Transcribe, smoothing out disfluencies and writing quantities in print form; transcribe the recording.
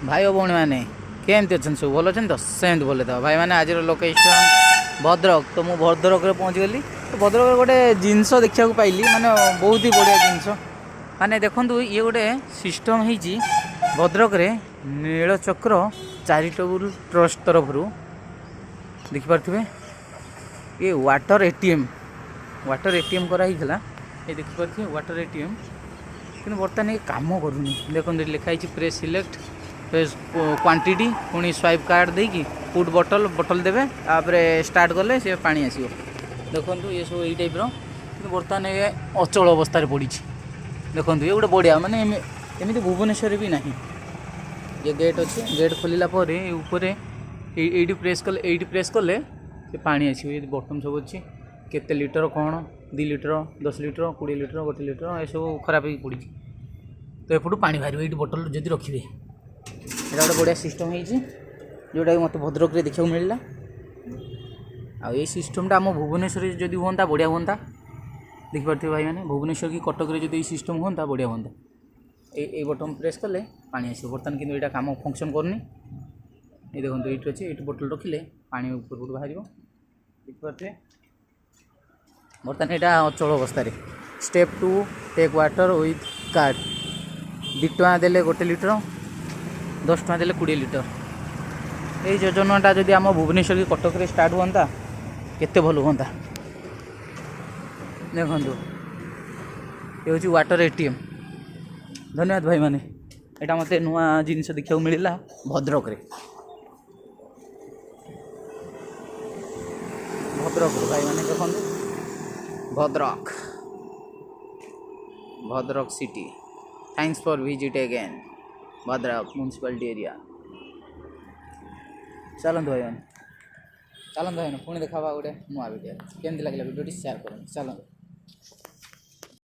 भाई और भौणी मैंने केमती अच्छा सब भल अच्छे तो सेमती बोले तो भाई मैंने आज लोकेशन भद्रक तो मुझे भद्रक पहुँच गली तो भद्रक गोटे जिनस देखा पाइली माने बहुत ही बढ़िया जिनस माने देखु ये गोटे सिस्टम होती भद्रक नीलचक्र चैरिटेबल ट्रस्ट तरफ देखिपे ये वाटर एटीएम कराई ये देखिपे वाटर एटीएम कि बर्तमान ये कम करूनी देखो लिखाई प्रेस सिलेक्ट प्रेस क्वांटिटी पुणी स्वाइप कार्ड देकी फुड बटल बटल देवे तापर स्टार्ट कले से पानी आसो देखो ये सब यही टाइप बर्तमान ये अचल अवस्था पड़ी देखो ये गोटे बढ़िया माने एमती भुवनेश्वर भी नहीं ये गेट अच्छे गेट खोलला ऊपर ये प्रेस कले से पानी आसो ये बटन सब अच्छी केते लिटर कौन 2 लिटर 10 लिटर 20 लिटर 1 लिटर ये सब खराब हो पड़ी तो एपटू पानी बाहर ये बोतल जदि रखिए यहाँ गोटे बढ़िया सिस्टम होती जोटा कि मत भद्रक देखा मिलला आ सिस्टमटा आम भुवनेश्वर जदि हाँ बढ़िया हाँ देखिपे भाई मैंने भुवनेश्वर की कटक जो सिस्टम हाँ बढ़िया हाँ ये बटन प्रेस कले पानी आस बर्तमान कि यहाँ कम फंक्शन करनी ये देखो ये अच्छे ये बोतल रखिले पानी ऊपर बाहर देखिपे बर्तमान यहाँ अचल अवस्था step 2 take water with card 2 टଙ୍କା देले 1 लिटर 10 टଙ୍କା देले 20 लिटर ये योजनाटा जदि आम भुवनेश्वर की कटक स्टार्ट हाँ केते भल हाँ देखो ये हूँ वाटर एटीएम धन्यवाद भाई मैंने यहाँ मत नुआ जिनस देखा मिलला भद्रक भाई मैंने देखो Bhadrak Bhadrak city thanks for visit again Bhadrak municipality area चलते भाई मैंने पुणी देखा गोटे नुआ वीडियो केमती लगे वीडियो शेयर करें चलते।